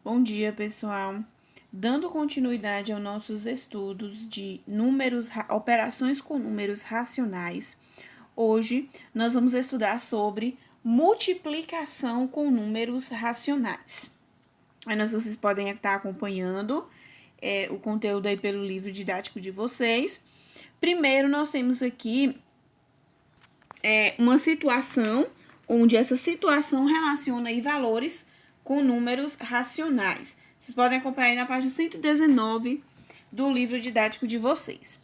Bom dia, pessoal. Dando continuidade aos nossos estudos de números, operações com números racionais, hoje nós vamos estudar sobre multiplicação com números racionais. Aí vocês podem estar acompanhando o conteúdo aí pelo livro didático de vocês. Primeiro, nós temos aqui uma situação onde essa situação relaciona aí valores com números racionais. Vocês podem acompanhar aí na página 119 do livro didático de vocês.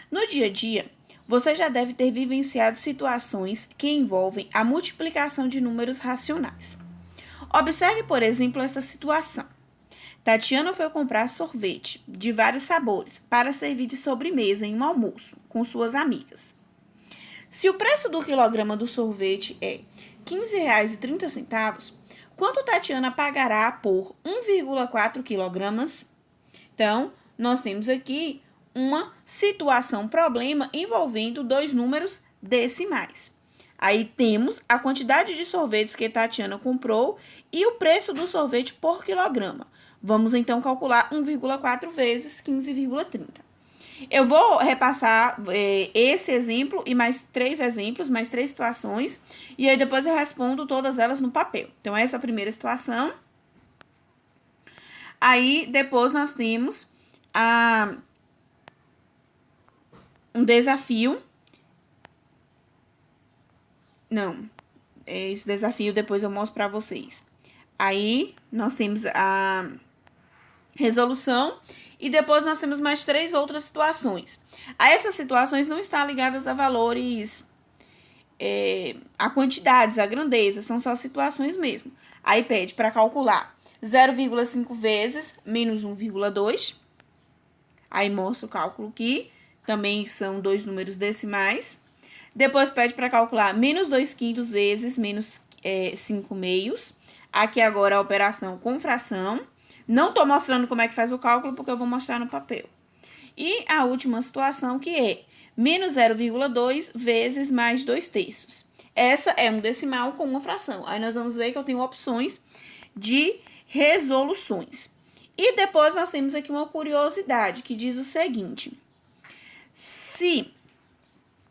No dia a dia, você já deve ter vivenciado situações que envolvem a multiplicação de números racionais. Observe, por exemplo, esta situação. Tatiana foi comprar sorvete de vários sabores para servir de sobremesa em um almoço com suas amigas. Se o preço do quilograma do sorvete é R$ 15,30, quanto Tatiana pagará por 1,4 quilogramas? Então, nós temos aqui uma situação, problema envolvendo dois números decimais. Aí temos a quantidade de sorvetes que Tatiana comprou e o preço do sorvete por quilograma. Vamos então calcular 1,4 vezes 15,30. Eu vou repassar esse exemplo e mais 3 exemplos, mais 3 situações, e aí depois eu respondo todas elas no papel. Então, essa é a primeira situação. Aí, depois nós temos um desafio. Não, esse desafio depois eu mostro para vocês. Aí, nós temos a resolução e depois nós temos mais 3 outras situações. Essas situações não estão ligadas a valores, a quantidades, a grandeza, são só situações mesmo. Aí pede para calcular 0,5 vezes menos 1,2. Aí mostra o cálculo aqui, também são dois números decimais. Depois pede para calcular menos 2/5 vezes menos 5 meios. Aqui agora a operação com fração. Não estou mostrando como é que faz o cálculo, porque eu vou mostrar no papel. E a última situação, que é menos 0,2 vezes mais 2/3. Essa é um decimal com uma fração. Aí nós vamos ver que eu tenho opções de resoluções. E depois nós temos aqui uma curiosidade, que diz o seguinte.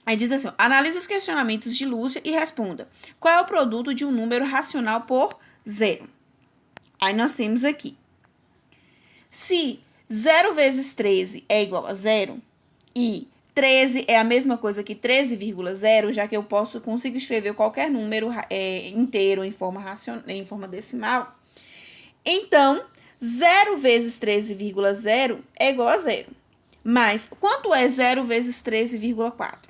Aí diz assim, analise os questionamentos de Lúcia e responda. Qual é o produto de um número racional por zero? Aí nós temos aqui. Se 0 vezes 13 é igual a 0 e 13 é a mesma coisa que 13,0, já que eu consigo escrever qualquer número inteiro em forma decimal, então 0 vezes 13,0 é igual a 0. Mas quanto é 0 vezes 13,4?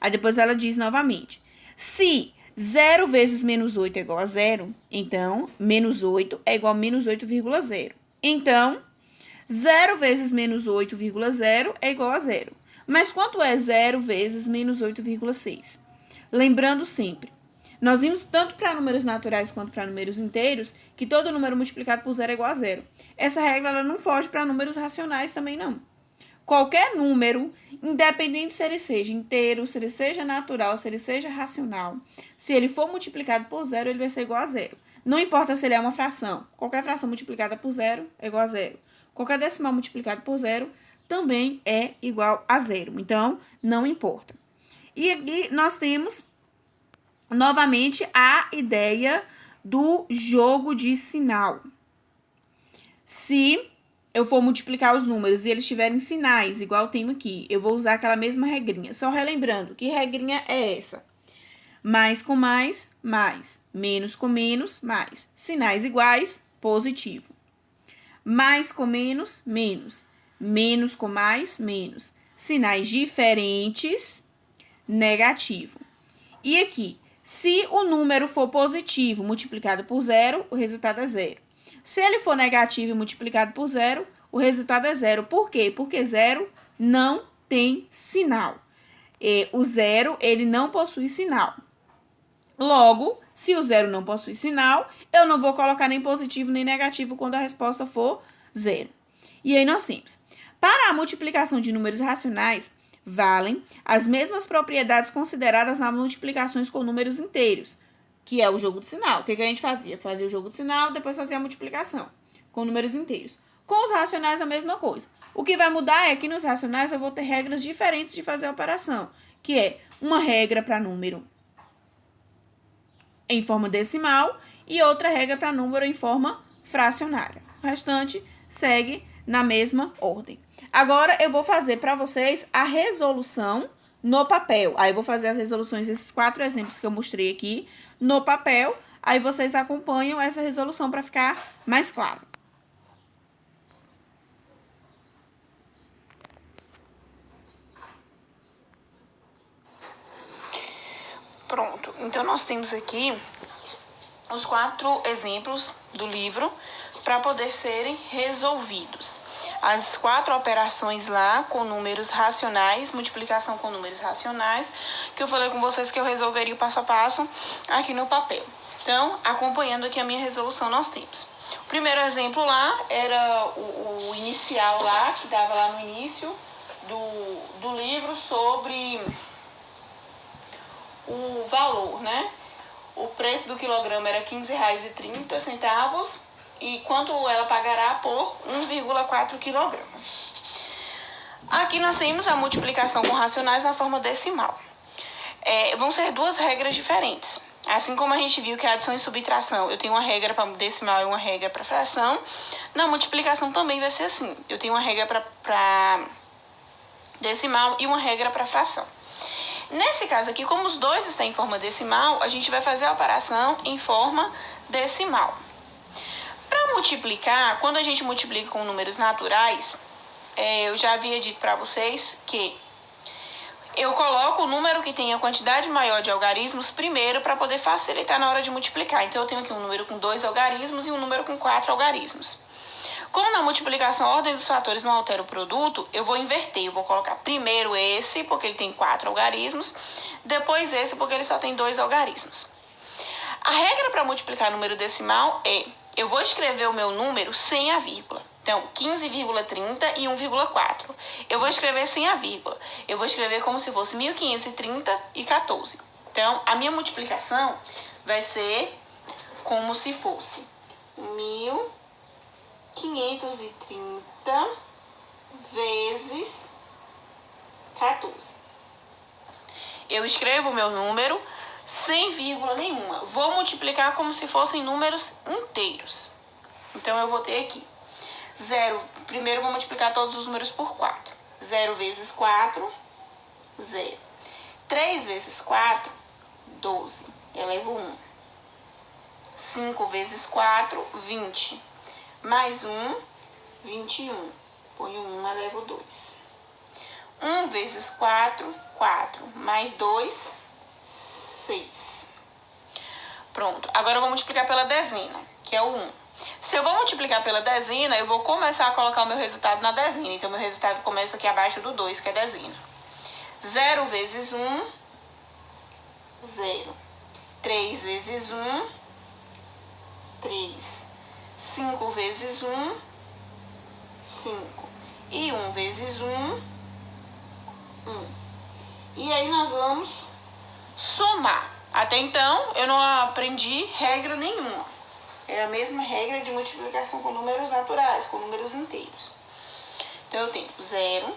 Aí depois ela diz novamente, se 0 vezes menos 8 é igual a 0, então menos 8 é igual a menos 8,0. Então, 0 vezes menos 8,0 é igual a 0. Mas quanto é 0 vezes menos 8,6? Lembrando sempre, nós vimos tanto para números naturais quanto para números inteiros, que todo número multiplicado por 0 é igual a 0. Essa regra ela não foge para números racionais também, não. Qualquer número, independente se ele seja inteiro, se ele seja natural, se ele seja racional, se ele for multiplicado por 0, ele vai ser igual a 0. Não importa se ele é uma fração. Qualquer fração multiplicada por 0 é igual a 0. Qualquer decimal multiplicado por 0 também é igual a 0. Então, não importa. E aqui nós temos, novamente, a ideia do jogo de sinal. Se eu for multiplicar os números e eles tiverem sinais, igual eu tenho aqui, eu vou usar aquela mesma regrinha. Só relembrando, que regrinha é essa? Mais com mais, mais. Menos com menos, mais. Sinais iguais, positivo. Mais com menos, menos. Menos com mais, menos. Sinais diferentes, negativo. E aqui, se o número for positivo multiplicado por 0, o resultado é 0. Se ele for negativo e multiplicado por 0, o resultado é 0. Por quê? Porque 0 não tem sinal. O 0, ele não possui sinal. Logo, se o 0 não possui sinal, eu não vou colocar nem positivo nem negativo quando a resposta for 0. E aí nós temos, para a multiplicação de números racionais, valem as mesmas propriedades consideradas nas multiplicações com números inteiros, que é o jogo de sinal. O que a gente fazia? Fazia o jogo de sinal, depois fazia a multiplicação. com números inteiros. Com os racionais, a mesma coisa. O que vai mudar é que nos racionais eu vou ter regras diferentes de fazer a operação, que é uma regra para número em forma decimal e outra regra para número em forma fracionária. O restante segue na mesma ordem. Agora eu vou fazer para vocês a resolução no papel. Aí eu vou fazer as resoluções desses 4 exemplos que eu mostrei aqui no papel. Aí vocês acompanham essa resolução para ficar mais claro. Pronto, então nós temos aqui os 4 exemplos do livro para poder serem resolvidos. As 4 operações lá com números racionais, multiplicação com números racionais, que eu falei com vocês que eu resolveria o passo a passo aqui no papel. Então, acompanhando aqui a minha resolução, nós temos. O primeiro exemplo lá era o inicial lá, que dava lá no início do livro sobre o valor, né? O preço do quilograma era R$ 15,30 e quanto ela pagará por 1,4 quilogramas. Aqui nós temos a multiplicação com racionais na forma decimal. Vão ser 2 regras diferentes. Assim como a gente viu que a adição e subtração, eu tenho uma regra para decimal e uma regra para fração, na multiplicação também vai ser assim. Eu tenho uma regra para decimal e uma regra para fração. Nesse caso aqui, como os dois estão em forma decimal, a gente vai fazer a operação em forma decimal. Para multiplicar, quando a gente multiplica com números naturais, eu já havia dito para vocês que eu coloco o número que tem a quantidade maior de algarismos primeiro para poder facilitar na hora de multiplicar. Então, eu tenho aqui um número com 2 algarismos e um número com 4 algarismos. Como na multiplicação a ordem dos fatores não altera o produto, eu vou inverter. Eu vou colocar primeiro esse, porque ele tem 4 algarismos, depois esse, porque ele só tem 2 algarismos. A regra para multiplicar número decimal é, eu vou escrever o meu número sem a vírgula. Então, 15,30 e 1,4. Eu vou escrever sem a vírgula. Eu vou escrever como se fosse 1.530 e 14. Então, a minha multiplicação vai ser como se fosse 1.530 vezes 14. Eu escrevo o meu número sem vírgula nenhuma. Vou multiplicar como se fossem números inteiros. Então, eu vou ter aqui 0. Primeiro, vou multiplicar todos os números por 4. 0 vezes 4, 0. 3 vezes 4, 12. Elevo 1. 5 vezes 4, 20. Mais 1, 21. Ponho 1, elevo 2. 1 vezes 4, 4. Mais 2, 6. Pronto. Agora eu vou multiplicar pela dezena, que é o 1. Se eu vou multiplicar pela dezena, eu vou começar a colocar o meu resultado na dezena. Então, meu resultado começa aqui abaixo do 2, que é dezena. 0 vezes 1, 0. 3 vezes 1, 3. 5 vezes 1, 5. E 1 vezes 1, 1. E aí, nós vamos somar. Até então, eu não aprendi regra nenhuma. É a mesma regra de multiplicação com números naturais, com números inteiros. Então, eu tenho 0.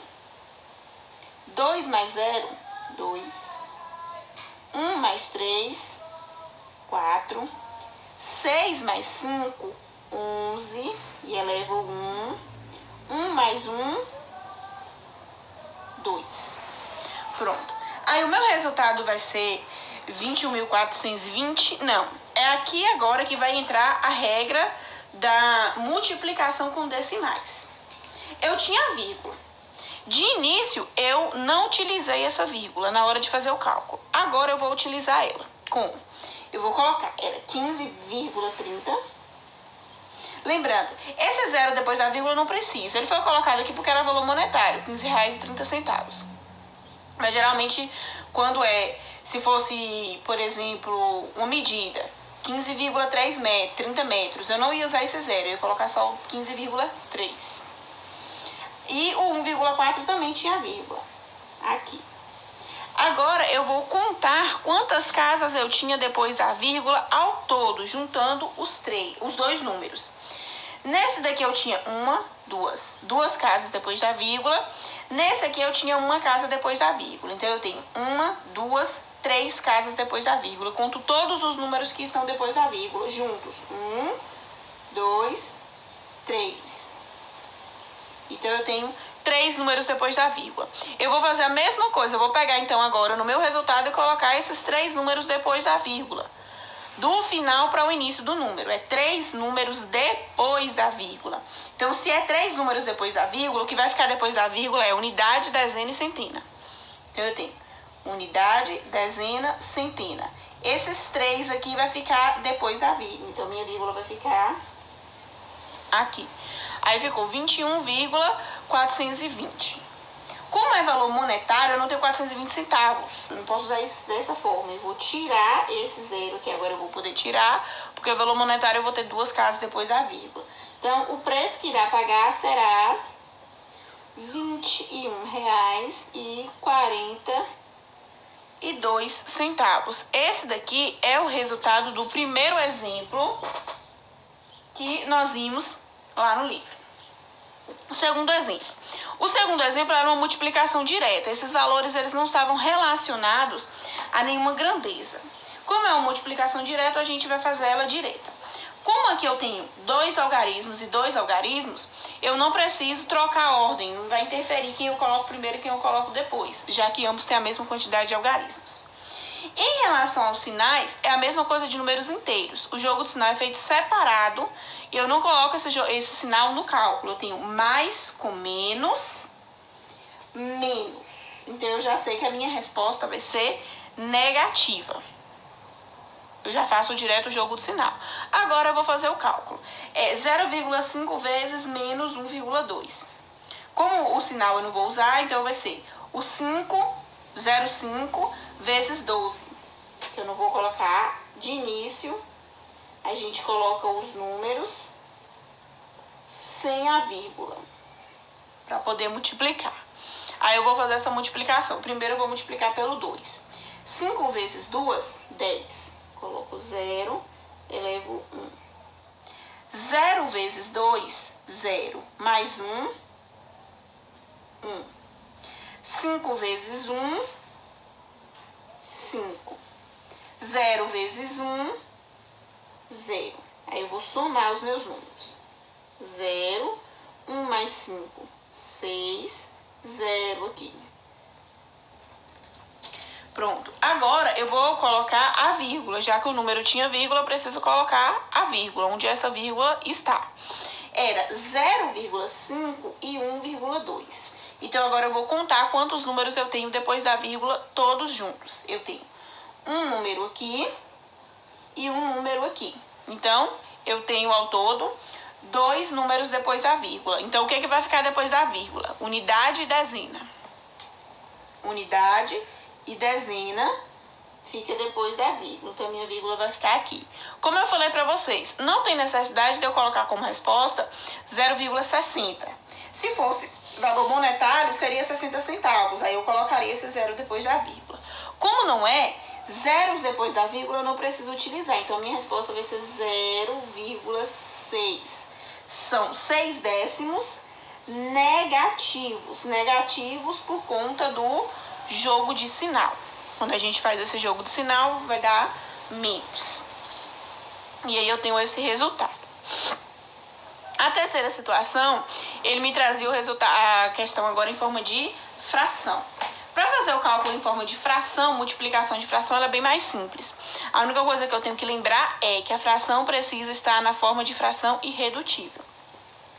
2 mais 0, 2. 1 mais 3, 4. 6 mais 5, 11. E elevo 1. 1 mais 1, 2. Pronto. Aí, o meu resultado vai ser 21.420? Não. É aqui agora que vai entrar a regra da multiplicação com decimais. Eu tinha vírgula. De início, eu não utilizei essa vírgula na hora de fazer o cálculo. Agora eu vou utilizar ela. Como? Eu vou colocar ela 15,30. Lembrando, esse 0 depois da vírgula não precisa. Ele foi colocado aqui porque era valor monetário, R$15,30. Mas geralmente, quando se fosse, por exemplo, uma medida, 15,3 metros, 30 metros, eu não ia usar esse 0, eu ia colocar só o 15,3. E o 1,4 também tinha vírgula, aqui. Agora, eu vou contar quantas casas eu tinha depois da vírgula ao todo, juntando os 2 números. Nesse daqui eu tinha duas casas depois da vírgula. Nesse aqui eu tinha uma casa depois da vírgula. Então, eu tenho 1, 2, 3 casas depois da vírgula. Conto todos os números que estão depois da vírgula, juntos. 1, 2, 3. Então, eu tenho 3 números depois da vírgula. Eu vou fazer a mesma coisa. Eu vou pegar, então, agora no meu resultado e colocar esses 3 números depois da vírgula. Do final para o início do número. É 3 números depois da vírgula. Então, se é 3 números depois da vírgula, o que vai ficar depois da vírgula é unidade, dezena e centena. Então, eu tenho unidade, dezena, centena. Esses 3 aqui vai ficar depois da vírgula. Então, minha vírgula vai ficar aqui. Aí, ficou 21,420. Como é valor monetário, eu não tenho 420 centavos. Eu não posso usar isso dessa forma. Eu vou tirar esse zero, que agora eu vou poder tirar, porque o valor monetário eu vou ter 2 casas depois da vírgula. Então, o preço que irá pagar será R$ 21,42. Esse daqui é o resultado do primeiro exemplo que nós vimos lá no livro. O segundo exemplo. O segundo exemplo era uma multiplicação direta. Esses valores eles não estavam relacionados a nenhuma grandeza. Como é uma multiplicação direta, a gente vai fazer ela direta. Como aqui eu tenho 2 algarismos e 2 algarismos, eu não preciso trocar a ordem. Não vai interferir quem eu coloco primeiro e quem eu coloco depois, já que ambos têm a mesma quantidade de algarismos. Em relação aos sinais, é a mesma coisa de números inteiros. O jogo de sinal é feito separado e eu não coloco esse sinal no cálculo. Eu tenho mais com menos, menos. Então, eu já sei que a minha resposta vai ser negativa. Eu já faço direto o jogo de sinal. Agora, eu vou fazer o cálculo. É 0,5 vezes menos 1,2. Como o sinal eu não vou usar, então vai ser o 0,5 vezes 12, que eu não vou colocar de início. A gente coloca os números sem a vírgula, para poder multiplicar. Aí eu vou fazer essa multiplicação. Primeiro eu vou multiplicar pelo 2. 5 vezes 2, 10. Coloco 0, elevo 1. 0 vezes 2, 0. Mais 1, 1. 5 vezes 1, 5. 0 vezes 1, 0. Aí eu vou somar os meus números. 0, 1 mais 5, 6, 0 aqui. Pronto. Agora eu vou colocar a vírgula. Já que o número tinha vírgula, eu preciso colocar a vírgula, onde essa vírgula está. Era 0,5 e 1,2. Então, agora eu vou contar quantos números eu tenho depois da vírgula, todos juntos. Eu tenho um número aqui e um número aqui. Então, eu tenho ao todo 2 números depois da vírgula. Então, o que vai ficar depois da vírgula? Unidade e dezena. Unidade e dezena fica depois da vírgula. Então, a minha vírgula vai ficar aqui. Como eu falei para vocês, não tem necessidade de eu colocar como resposta 0,60. Se fosse valor monetário, seria 60 centavos. Aí eu colocaria esse zero depois da vírgula. Como não é, zeros depois da vírgula eu não preciso utilizar. Então, a minha resposta vai ser 0,6. São 6 décimos negativos. Negativos por conta do jogo de sinal. Quando a gente faz esse jogo de sinal, vai dar menos. E aí eu tenho esse resultado. A terceira situação, ele me trazia o resultado, a questão agora em forma de fração. Para fazer o cálculo em forma de fração, multiplicação de fração, ela é bem mais simples. A única coisa que eu tenho que lembrar é que a fração precisa estar na forma de fração irredutível.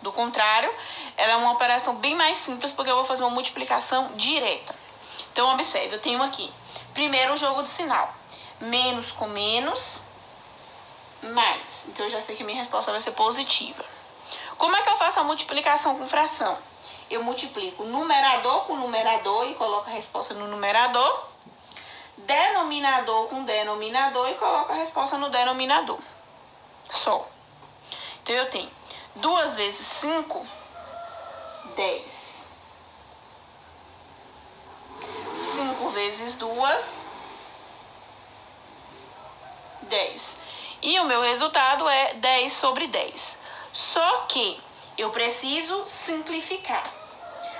Do contrário, ela é uma operação bem mais simples, porque eu vou fazer uma multiplicação direta. Então, observe, eu tenho aqui, primeiro o jogo de sinal. Menos com menos, mais. Então, eu já sei que a minha resposta vai ser positiva. Como é que eu faço a multiplicação com fração? Eu multiplico numerador com numerador e coloco a resposta no numerador. Denominador com denominador e coloco a resposta no denominador. Só. Então, eu tenho 2 vezes 5, 10. 5 vezes 2, 10. E o meu resultado é 10 sobre 10. Só que eu preciso simplificar.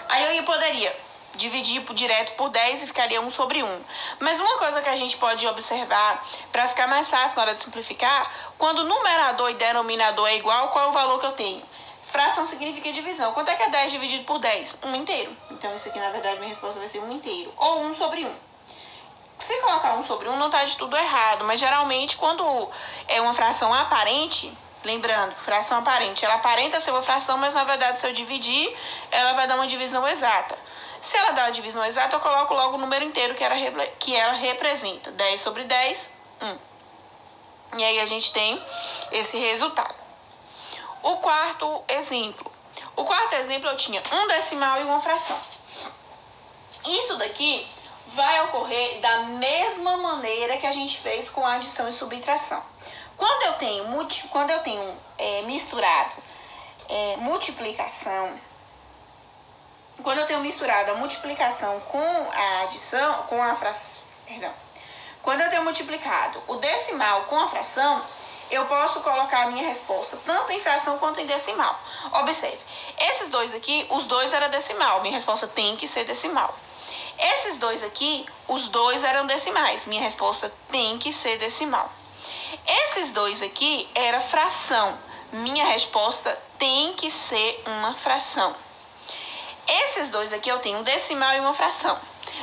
Aí eu poderia dividir direto por 10 e ficaria 1 sobre 1. Mas uma coisa que a gente pode observar, para ficar mais fácil na hora de simplificar, quando numerador e denominador é igual, qual é o valor que eu tenho? Fração significa divisão. Quanto é que é 10 dividido por 10? 1 inteiro. Então isso aqui, na verdade, minha resposta vai ser 1 inteiro. Ou 1 sobre 1. Se colocar 1 sobre 1, não está de tudo errado. Mas geralmente, quando é uma fração aparente, lembrando, fração aparente, ela aparenta ser uma fração, mas na verdade, se eu dividir, ela vai dar uma divisão exata. Se ela dá uma divisão exata, eu coloco logo o número inteiro que ela representa. 10 sobre 10, 1. E aí a gente tem esse resultado. O quarto exemplo. O quarto exemplo eu tinha um decimal e uma fração. Isso daqui vai ocorrer da mesma maneira que a gente fez com a adição e subtração. Quando eu tenho misturado multiplicação, quando eu tenho misturado a multiplicação com a adição, com a fração, quando eu tenho multiplicado o decimal com a fração, eu posso colocar a minha resposta tanto em fração quanto em decimal. Observe, esses dois aqui, os dois eram decimal, minha resposta tem que ser decimal. Esses dois aqui, os dois eram decimais, minha resposta tem que ser decimal. Esses dois aqui era fração, minha resposta tem que ser uma fração. Esses dois aqui eu tenho um decimal e uma fração.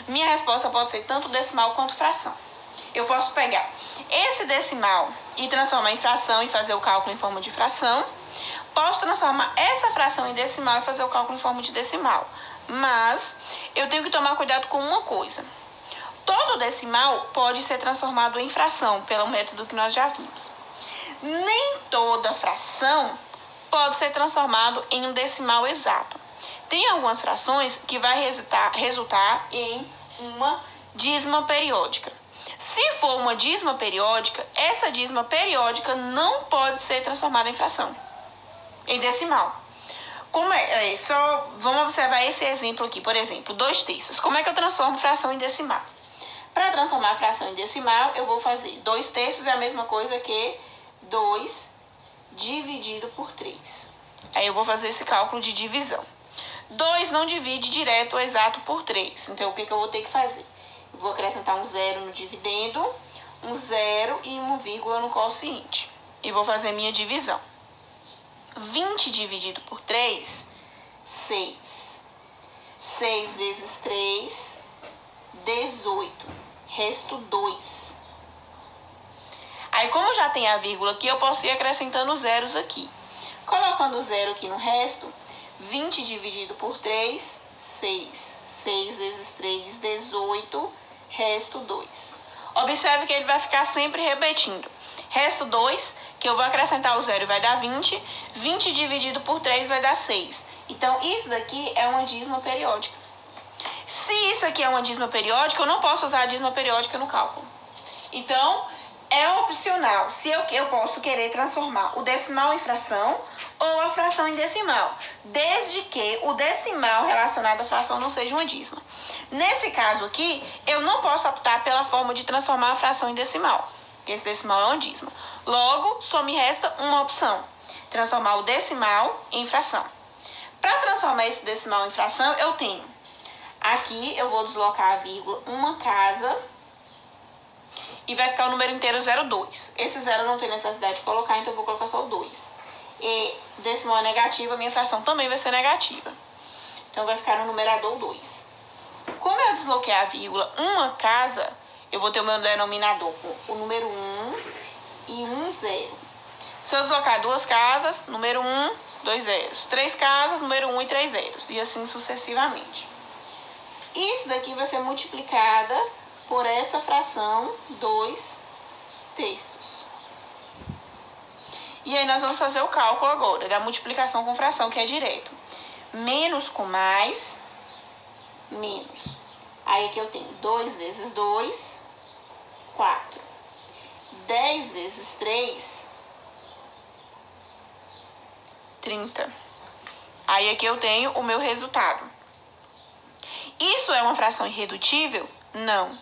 Minha resposta pode ser tanto decimal quanto fração. Eu posso pegar esse decimal e transformar em fração e fazer o cálculo em forma de fração. Posso transformar essa fração em decimal e fazer o cálculo em forma de decimal. Mas eu tenho que tomar cuidado com uma coisa. Todo decimal pode ser transformado em fração, pelo método que nós já vimos. Nem toda fração pode ser transformado em um decimal exato. Tem algumas frações que vai resultar em uma dízima periódica. Se for uma dízima periódica, essa dízima periódica não pode ser transformada em fração, em decimal. Só vamos observar esse exemplo aqui, por exemplo, 2/3. Como é que eu transformo fração em decimal? Para transformar a fração em decimal, eu vou fazer 2/3 é a mesma coisa que 2 dividido por 3. Aí eu vou fazer esse cálculo de divisão. 2 não divide direto ou exato por 3. Então, o que eu vou ter que fazer? Eu vou acrescentar um zero no dividendo, um zero e uma vírgula no quociente. E vou fazer minha divisão. 20 dividido por 3, 6. 6 vezes 3, 18. Resto 2. Aí, como já tem a vírgula aqui, eu posso ir acrescentando zeros aqui. Colocando zero aqui no resto, 20 dividido por 3, 6. 6 vezes 3, 18. Resto 2. Observe que ele vai ficar sempre repetindo. Resto 2, que eu vou acrescentar o zero e vai dar 20. 20 dividido por 3 vai dar 6. Então, isso daqui é uma dízima periódica. Se isso aqui é uma dízima periódica, eu não posso usar a dízima periódica no cálculo. Então, é opcional. Se eu posso querer transformar o decimal em fração ou a fração em decimal, desde que o decimal relacionado à fração não seja uma dízima. Nesse caso aqui, eu não posso optar pela forma de transformar a fração em decimal, porque esse decimal é uma dízima. Logo, só me resta uma opção: transformar o decimal em fração. Para transformar esse decimal em fração, eu tenho aqui, eu vou deslocar a vírgula uma casa e vai ficar o número inteiro 0,2. Esse zero não tem necessidade de colocar, então eu vou colocar só o 2. E decimal é negativo, a minha fração também vai ser negativa. Então vai ficar no numerador 2. Como eu desloquei a vírgula uma casa, eu vou ter o meu denominador com o número 1 e 1 zero. Se eu deslocar duas casas, número 1, 2 zeros. 3 casas, número 1 e 3 zeros. E assim sucessivamente. Isso daqui vai ser multiplicada por essa fração 2/3. E aí nós vamos fazer o cálculo agora da multiplicação com fração, que é direto. Menos com mais, menos. Aí aqui eu tenho 2 vezes 2, 4. 10 vezes 3, 30. Aí aqui eu tenho o meu resultado. Isso é uma fração irredutível? Não.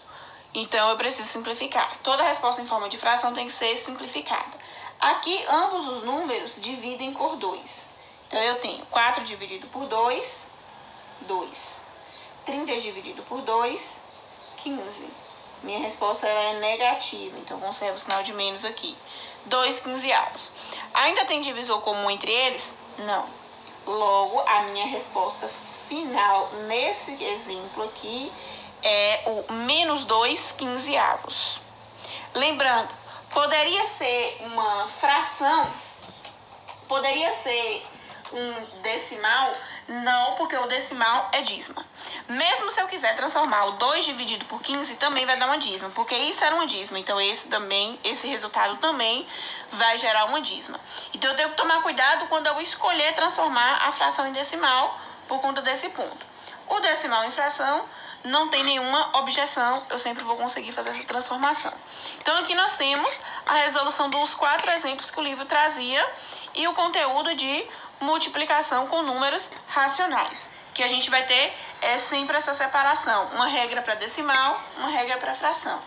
Então, eu preciso simplificar. Toda resposta em forma de fração tem que ser simplificada. Aqui, ambos os números dividem por 2. Então, eu tenho 4 dividido por 2, 2. 30 dividido por 2, 15. Minha resposta ela é negativa, então conservo o sinal de menos aqui. 2 quinzeavos. Ainda tem divisor comum entre eles? Não. Logo, a minha resposta final nesse exemplo aqui é o menos 2 quinzeavos. Lembrando, poderia ser uma fração, poderia ser um decimal, não, porque o decimal é dízima. Mesmo se eu quiser transformar o 2 dividido por 15, também vai dar uma dízima, porque isso era uma dízima, então esse resultado também vai gerar uma dízima. Então eu tenho que tomar cuidado quando eu escolher transformar a fração em decimal por conta desse ponto. O decimal em fração não tem nenhuma objeção, eu sempre vou conseguir fazer essa transformação. Então aqui nós temos a resolução dos 4 exemplos que o livro trazia e o conteúdo de multiplicação com números racionais, que a gente vai ter sempre essa separação, uma regra para decimal, uma regra para fração.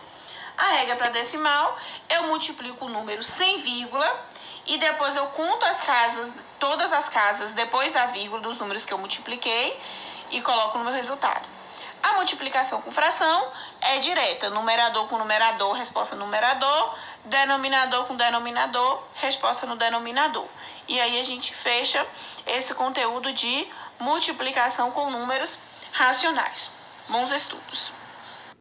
A regra para decimal, eu multiplico o número sem vírgula e depois eu conto as casas, todas as casas depois da vírgula dos números que eu multipliquei e coloco no meu resultado. A multiplicação com fração é direta, numerador com numerador, resposta no numerador, denominador com denominador, resposta no denominador. E aí a gente fecha esse conteúdo de multiplicação com números racionais. Bons estudos!